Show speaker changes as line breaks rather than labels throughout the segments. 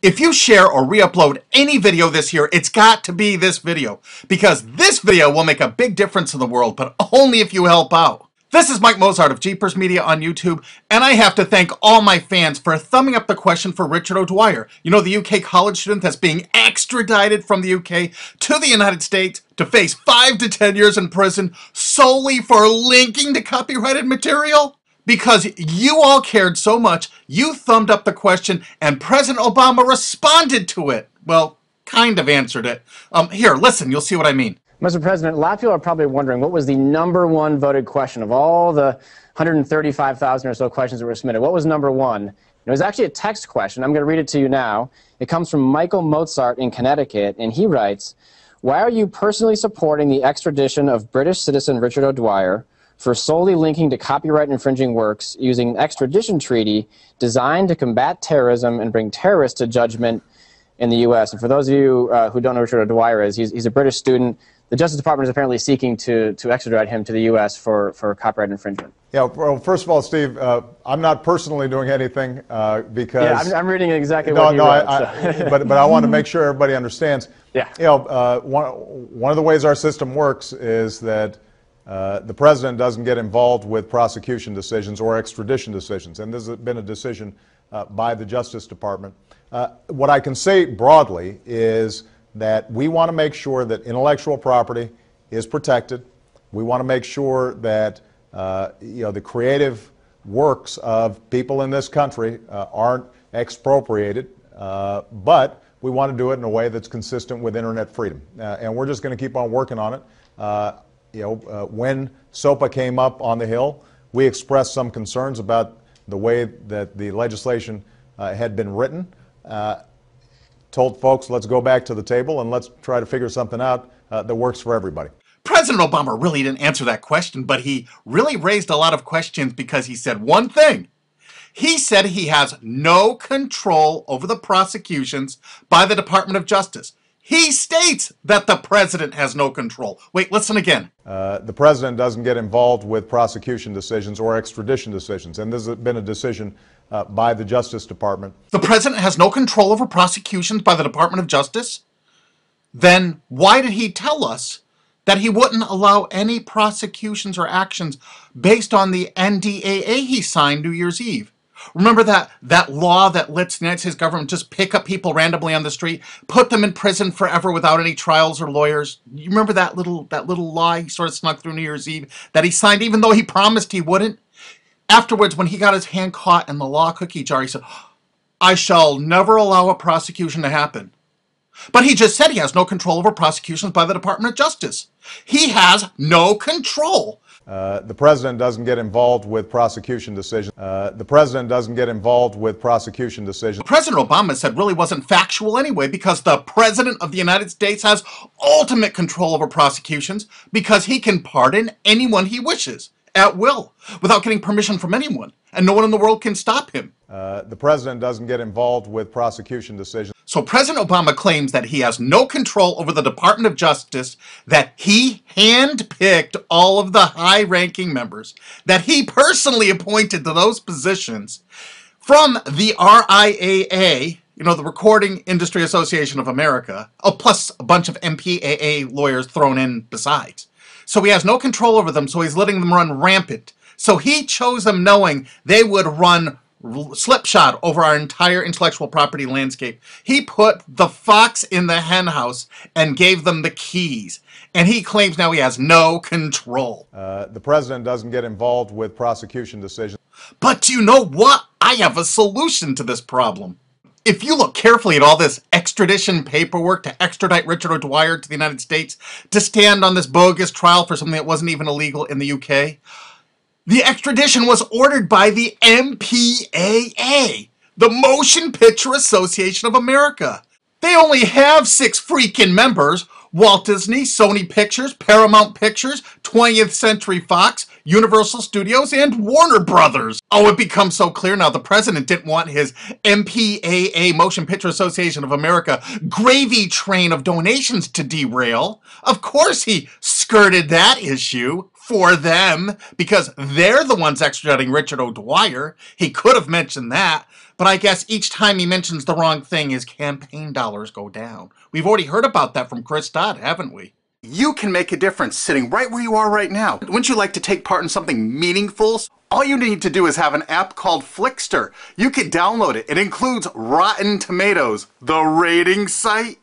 If you share or re-upload any video this year, it's got to be this video, because this video will make a big difference in the world, but only if you help out. This is Mike Mozart of Jeepers Media on YouTube, and I have to thank all my fans for thumbing up the question for Richard O'Dwyer. You know, the UK college student that's being extradited from the UK to the United States to face 5 to 10 years in prison solely for linking to copyrighted material? Because you all cared so much, you thumbed up the question and President Obama responded to it. Well, kind of answered it. Here, listen, you'll see what I mean.
Mr. President, a lot of people are probably wondering what was the #1 voted question of all the 135,000 or so questions that were submitted. What was #1? It was actually a text question. I'm going to read it to you now. It comes from Michael Mozart in Connecticut, and he writes, "Why are you personally supporting the extradition of British citizen Richard O'Dwyer for solely linking to copyright infringing works using an extradition treaty designed to combat terrorism and bring terrorists to judgment in the U.S.? And for those of you who don't know who Richard O'Dwyer is, he's a British student. The Justice Department is apparently seeking to extradite him to the U.S. for copyright infringement.
Yeah, well, first of all, Steve, I'm not personally doing anything because...
Yeah, I'm reading exactly what you wrote.
But I want to make sure everybody understands.
Yeah.
You know, one of the ways our system works is that the president doesn't get involved with prosecution decisions or extradition decisions, and this has been a decision by the Justice Department. What I can say broadly is that we want to make sure that intellectual property is protected. We want to make sure that you know, the creative works of people in this country aren't expropriated, but we want to do it in a way that's consistent with internet freedom, and we're just going to keep on working on it. You know, when SOPA came up on the Hill, we expressed some concerns about the way that the legislation had been written. Told folks, let's go back to the table and let's try to figure something out that works for everybody.
President Obama really didn't answer that question, but he really raised a lot of questions because he said one thing. He said he has no control over the prosecutions by the Department of Justice. He states that the president has no control. Wait, listen again.
The president doesn't get involved with prosecution decisions or extradition decisions, and this has been a decision by the Justice Department.
The president has no control over prosecutions by the Department of Justice? Then why did he tell us that he wouldn't allow any prosecutions or actions based on the NDAA he signed New Year's Eve? Remember that law that lets the United States government just pick up people randomly on the street, put them in prison forever without any trials or lawyers? You remember that little law he sort of snuck through New Year's Eve that he signed even though he promised he wouldn't? Afterwards, when he got his hand caught in the law cookie jar, he said, "I shall never allow a prosecution to happen." But he just said he has no control over prosecutions by the Department of Justice. He has no control.
The president doesn't get involved with prosecution decisions. The president doesn't get involved with prosecution decisions.
President Obama said really wasn't factual anyway, because the President of the United States has ultimate control over prosecutions because he can pardon anyone he wishes at will without getting permission from anyone, and no one in the world can stop him.
The president doesn't get involved with prosecution decisions.
So President Obama claims that he has no control over the Department of Justice, that he handpicked all of the high-ranking members, that he personally appointed to those positions from the RIAA, you know, the Recording Industry Association of America, plus a bunch of MPAA lawyers thrown in besides. So he has no control over them, so he's letting them run rampant. So he chose them knowing they would run slipshod over our entire intellectual property landscape. He put the fox in the hen house and gave them the keys. And he claims now he has no control.
The president doesn't get involved with prosecution decisions.
But you know what? I have a solution to this problem. If you look carefully at all this extradition paperwork to extradite Richard O'Dwyer to the United States to stand on this bogus trial for something that wasn't even illegal in the UK, the extradition was ordered by the MPAA, the Motion Picture Association of America. They only have 6 freaking members: Walt Disney, Sony Pictures, Paramount Pictures, 20th Century Fox, Universal Studios, and Warner Brothers. Oh, it becomes so clear now the president didn't want his MPAA, Motion Picture Association of America, gravy train of donations to derail. Of course he skirted that issue for them, because they're the ones extraditing Richard O'Dwyer. He could have mentioned that, But I guess each time he mentions the wrong thing, his campaign dollars go down. We've already heard about that from Chris Dodd, haven't we? You can make a difference sitting right where you are right now. Wouldn't you like to take part in something meaningful? All you need to do is have an app called Flickster. You can download it. It includes Rotten Tomatoes, the rating site.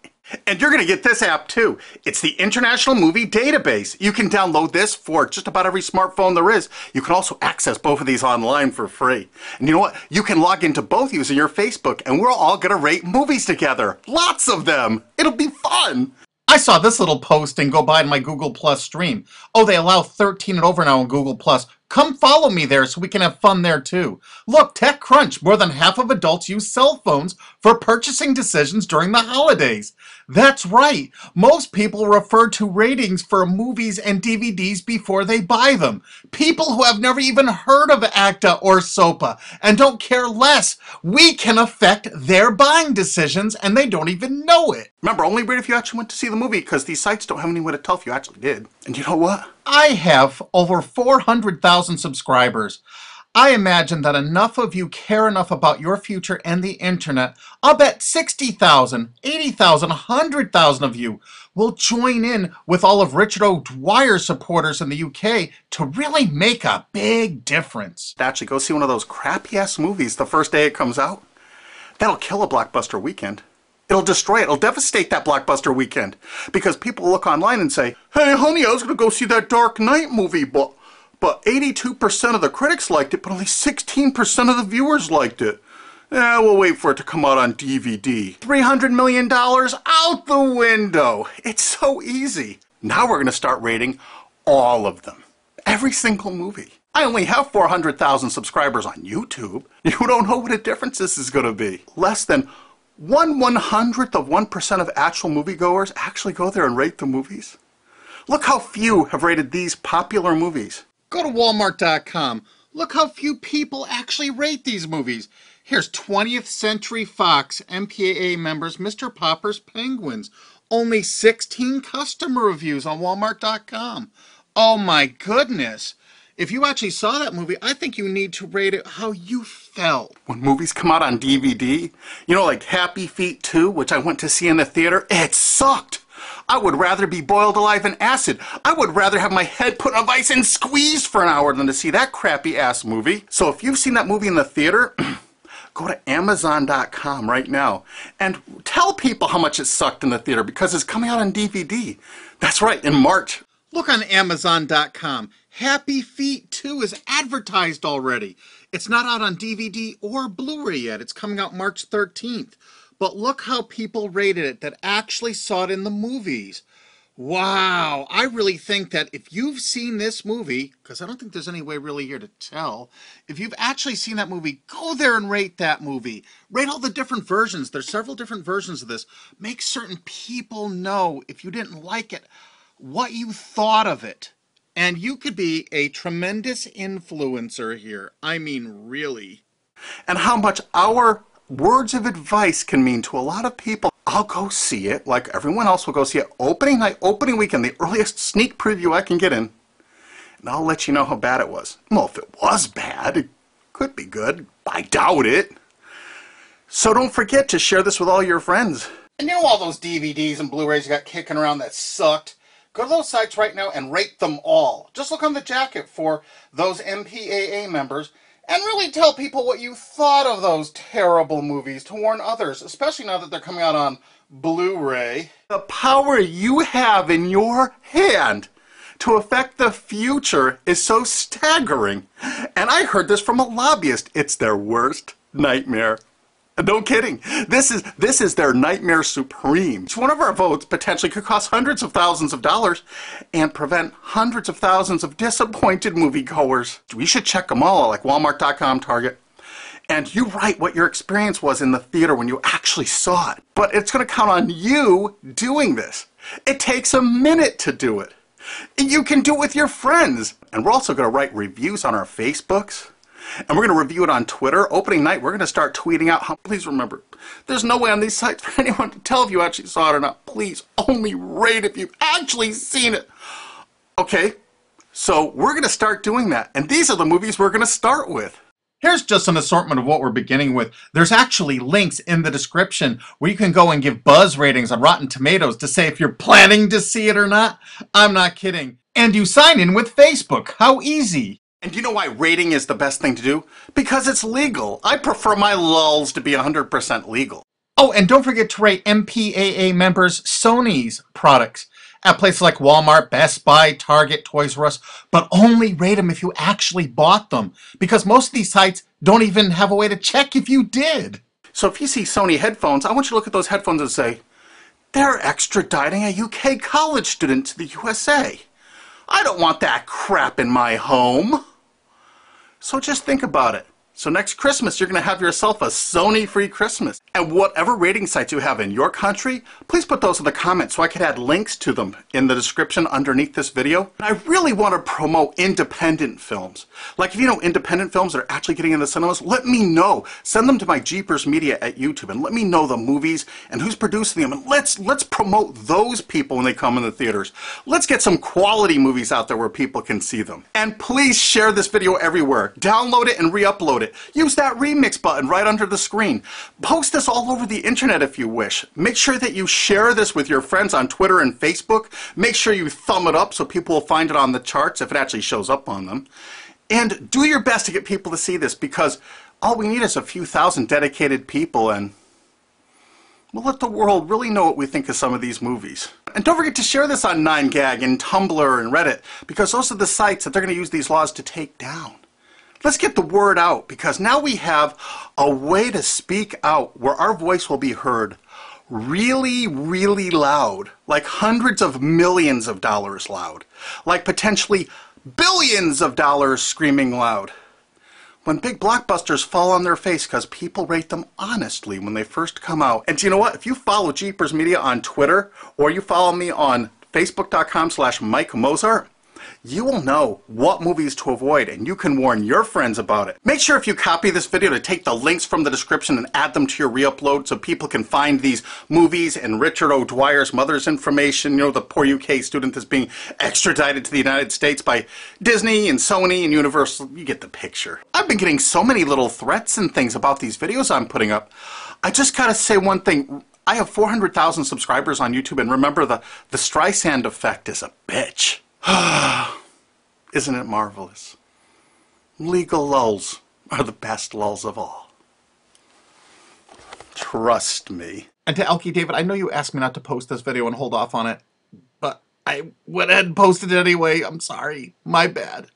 And you're going to get this app too. It's the International Movie Database. You can download this for just about every smartphone there is. You can also access both of these online for free. And you know what? You can log into both using your Facebook, and we're all going to rate movies together. Lots of them. It'll be fun. I saw this little post and go by to my Google Plus stream. Oh, they allow 13 and over now on Google Plus. Come follow me there so we can have fun there too. Look, TechCrunch, more than half of adults use cell phones for purchasing decisions during the holidays. That's right. Most people refer to ratings for movies and DVDs before they buy them. People who have never even heard of ACTA or SOPA and don't care less. We can affect their buying decisions and they don't even know it. Remember, only rate if you actually went to see the movie because these sites don't have any way to tell if you actually did. And you know what? I have over 400,000 subscribers. I imagine that enough of you care enough about your future and the internet. I'll bet 60,000, 80,000, 100,000 of you will join in with all of Richard O'Dwyer's supporters in the UK to really make a big difference. Actually, go see one of those crappy-ass movies the first day it comes out. That'll kill a blockbuster weekend. It'll destroy it. It'll devastate that blockbuster weekend. Because people will look online and say, hey, honey, I was going to go see that Dark Knight movie, but 82% of the critics liked it, but only 16% of the viewers liked it. We'll wait for it to come out on DVD. $300 million out the window. It's so easy. Now we're going to start rating all of them. Every single movie. I only have 400,000 subscribers on YouTube. You don't know what a difference this is going to be. Less than 1/100th of 1% of actual moviegoers actually go there and rate the movies. Look how few have rated these popular movies. Go to Walmart.com. Look how few people actually rate these movies. Here's 20th Century Fox MPAA members Mr. Popper's Penguins. Only 16 customer reviews on Walmart.com. Oh my goodness. If you actually saw that movie, I think you need to rate it how you felt. When movies come out on DVD, you know, like Happy Feet 2, which I went to see in the theater, it sucked. I would rather be boiled alive in acid. I would rather have my head put in a vice and squeezed for an hour than to see that crappy ass movie. So if you've seen that movie in the theater, go to Amazon.com right now and tell people how much it sucked in the theater because it's coming out on DVD. That's right, in March. Look on Amazon.com. Happy Feet 2 is advertised already. It's not out on DVD or Blu-ray yet. It's coming out March 13th. But look how people rated it that actually saw it in the movies. Wow. I really think that if you've seen this movie, because I don't think there's any way really here to tell, if you've actually seen that movie, go there and rate that movie. Rate all the different versions. There's several different versions of this. Make certain people know if you didn't like it, what you thought of it. And you could be a tremendous influencer here. I mean, really. And how much our words of advice can mean to a lot of people. I'll go see it, like everyone else will go see it, opening night, opening weekend, the earliest sneak preview I can get in. And I'll let you know how bad it was. Well, if it was bad, it could be good. I doubt it. So don't forget to share this with all your friends. And you know all those DVDs and Blu-rays you got kicking around that sucked? Go to those sites right now and rate them all. Just look on the jacket for those MPAA members and really tell people what you thought of those terrible movies to warn others, especially now that they're coming out on Blu-ray. The power you have in your hand to affect the future is so staggering. And I heard this from a lobbyist. It's their worst nightmare. No kidding. This is their nightmare supreme. Each one of our votes potentially could cost hundreds of thousands of dollars and prevent hundreds of thousands of disappointed moviegoers. We should check them all, like Walmart.com, Target. And you write what your experience was in the theater when you actually saw it. But it's going to count on you doing this. It takes a minute to do it. You can do it with your friends. And we're also going to write reviews on our Facebooks. And we're going to review it on Twitter. Opening night, we're going to start tweeting out how, please remember, there's no way on these sites for anyone to tell if you actually saw it or not. Please only rate if you've actually seen it. Okay, so we're going to start doing that. And these are the movies we're going to start with. Here's just an assortment of what we're beginning with. There's actually links in the description where you can go and give buzz ratings on Rotten Tomatoes to say if you're planning to see it or not. I'm not kidding. And you sign in with Facebook. How easy. And you know why rating is the best thing to do? Because it's legal. I prefer my lulls to be 100% legal. Oh, and don't forget to rate MPAA members Sony's products at places like Walmart, Best Buy, Target, Toys R Us, but only rate them if you actually bought them, because most of these sites don't even have a way to check if you did. So if you see Sony headphones, I want you to look at those headphones and say, they're extraditing a UK college student to the USA. I don't want that crap in my home. So just think about it. So next Christmas, you're going to have yourself a Sony-free Christmas. And whatever rating sites you have in your country, please put those in the comments so I can add links to them in the description underneath this video. And I really want to promote independent films. Like if you know independent films that are actually getting in the cinemas, let me know. Send them to my Jeepers Media at YouTube and let me know the movies and who's producing them. And let's promote those people when they come in the theaters. Let's get some quality movies out there where people can see them. And please share this video everywhere. Download it and re-upload it. Use that remix button right under the screen. Post this all over the internet if you wish. Make sure that you share this with your friends on Twitter and Facebook. Make sure you thumb it up so people will find it on the charts if it actually shows up on them. And do your best to get people to see this, because all we need is a few thousand dedicated people, and we'll let the world really know what we think of some of these movies. And don't forget to share this on 9gag and Tumblr and Reddit, because those are the sites that they're going to use these laws to take down. Let's get the word out, because now we have a way to speak out where our voice will be heard really, really loud, like hundreds of millions of dollars loud, like potentially billions of dollars screaming loud. When big blockbusters fall on their face because people rate them honestly when they first come out. And you know what? If you follow Jeepers Media on Twitter, or you follow me on Facebook.com/Mike Mozart, you will know what movies to avoid, and you can warn your friends about it. Make sure if you copy this video to take the links from the description and add them to your re-upload so people can find these movies and Richard O'Dwyer's mother's information. You know, the poor UK student that's being extradited to the United States by Disney and Sony and Universal. You get the picture. I've been getting so many little threats and things about these videos I'm putting up. I just gotta say one thing. I have 400,000 subscribers on YouTube, and remember, the Streisand effect is a bitch. Isn't it marvelous? Legal lulls are the best lulls of all. Trust me. And to Elkie David, I know you asked me not to post this video and hold off on it, but I went ahead and posted it anyway. I'm sorry. My bad.